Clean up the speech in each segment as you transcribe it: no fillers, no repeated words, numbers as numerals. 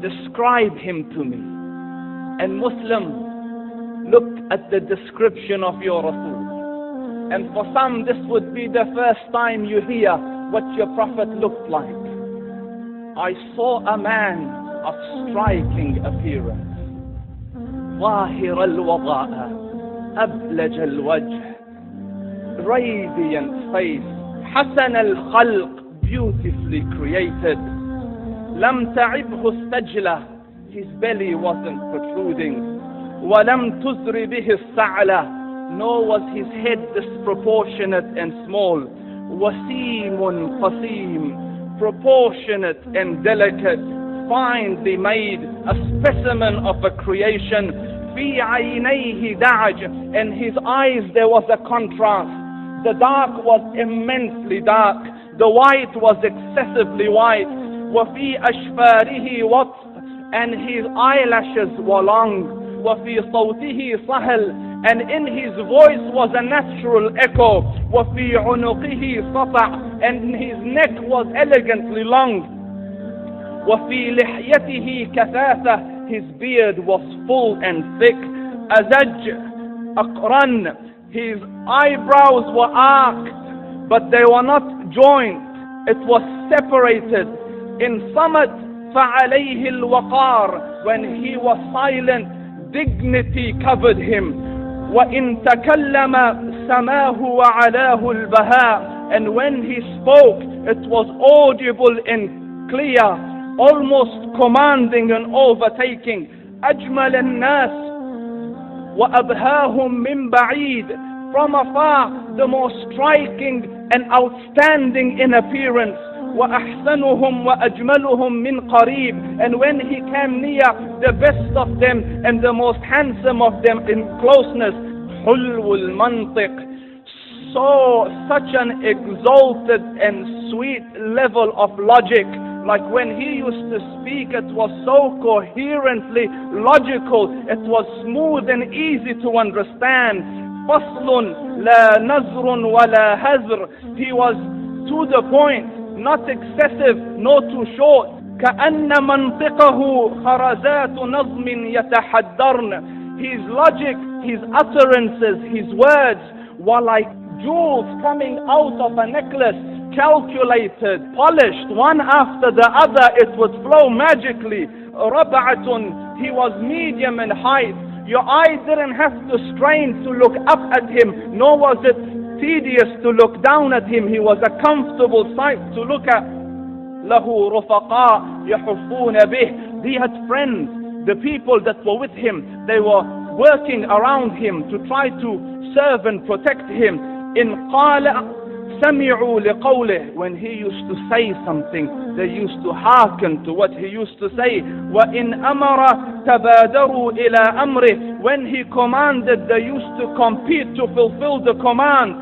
describe him to me. And Muslim, look at the description of your Rasul. And for some, this would be the first time you hear what your Prophet looked like. I saw a man of striking appearance. ظاهر الوضاء أبلج الوجه, radiant face, حسن الخلق, beautifully created. لم تعبه السجلة, his belly wasn't protruding. ولم تزر به السعلة, nor was his head disproportionate and small. وسيم قسيم, proportionate and delicate, finely made, a specimen of a creation. في عينيه دعج, in his eyes there was a contrast. The dark was immensely dark, the white was excessively white. وفي أشفاره وطف, and his eyelashes were long. وفي صوته صهل, and in his voice was a natural echo. وفي عنقه سطع, and his neck was elegantly long. وفي لحيته كثافة, his beard was full and thick. أزج أقرن, his eyebrows were arched, but they were not joined. It was separated. In صمت فعليه الوقار, when he was silent, dignity covered him. وإن تكلم سماه وعلاه البهاء, and when he spoke, it was audible and clear, almost commanding and overtaking. أجمل الناس وأبهاهم من بعيد, from afar the most striking and outstanding in appearance. وأحسنهم وأجملهم من قريب, and when he came near, the best of them and the most handsome of them in closeness. حلو المنطق, so such an exalted and sweet level of logic. Like when he used to speak, it was so coherently logical, it was smooth and easy to understand. فصل لا نزر ولا هزر, he was to the point, not excessive nor too short. كأن منطقه خرزات نظم يتحدرن, his logic, his utterances, his words were like jewels coming out of a necklace, calculated, polished, one after the other. It would flow magically. ربعة, he was medium in height. Your eyes didn't have to strain to look up at him, nor was it tedious to look down at him. He was a comfortable sight to look at. له رفقاء يحفون به, he had friends, the people that were with him, they were working around him to try to serve and protect him. إن قال سمعوا لقوله, when he used to say something, they used to hearken to what he used to say. وإن أمر تبادروا إلى أمره, when he commanded, they used to compete to fulfill the command.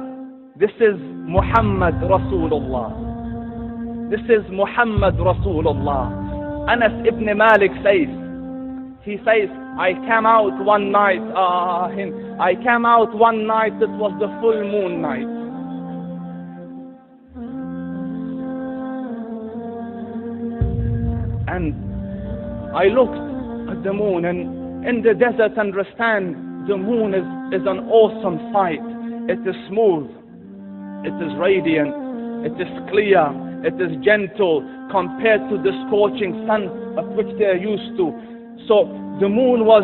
This is Muhammad Rasulullah. This is Muhammad Rasulullah. Anas ibn Malik says, he says, I came out one night, I came out one night, it was the full moon night. And I looked at the moon, and in the desert, understand, the moon is an awesome sight. It is smooth, it is radiant, it is clear, it is gentle compared to the scorching sun of which they are used to. So the moon was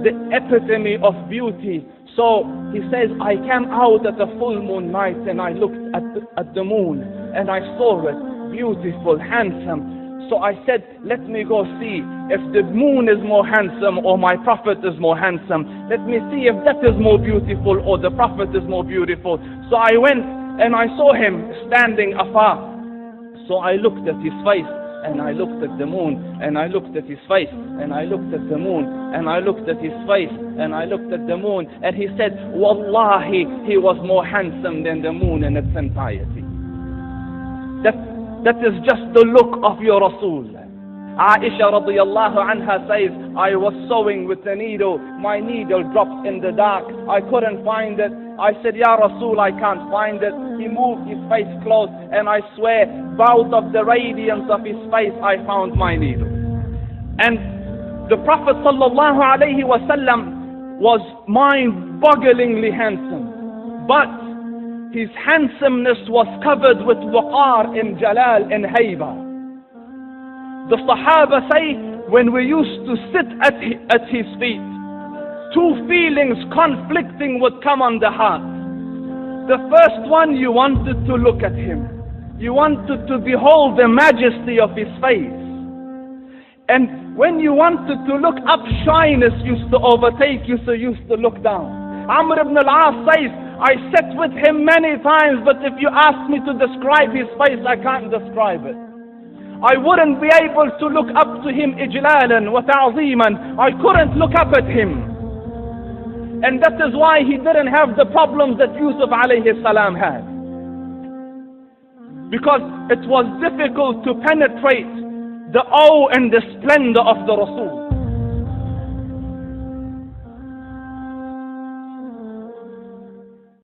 the epitome of beauty. So he says, I came out at a full moon night and I looked at the moon and I saw it, beautiful, handsome. So I said, let me go see if the moon is more handsome or my Prophet is more handsome. Let me see if that is more beautiful or the Prophet is more beautiful. So I went and I saw him standing afar. So I looked at his face and I looked at the moon and I looked at his face and I looked at the moon and I looked at his face and I looked at the moon, and he said, Wallahi, he was more handsome than the moon in its entirety. That is just the look of your Rasul. Aisha radiyallahu anha says, I was sewing with a needle, my needle dropped in the dark, I couldn't find it. I said, Ya Rasul, I can't find it. He moved his face close, and I swear, out of the radiance of his face, I found my needle. And the Prophet sallallahu alaihi wasallam was mind-bogglingly handsome, but his handsomeness was covered with waqar and jalal and hayba. The Sahaba say, when we used to sit at his feet, two feelings conflicting would come on the heart. The first one, you wanted to look at him. You wanted to behold the majesty of his face. And when you wanted to look up, shyness used to overtake you, so you used to look down. Amr ibn al-As says, I sat with him many times, but if you ask me to describe his face, I can't describe it. I wouldn't be able to look up to him ijlalan wa ta'zeeman. I couldn't look up at him. And that is why he didn't have the problems that Yusuf alayhi salam had. Because it was difficult to penetrate the awe and the splendor of the Rasul.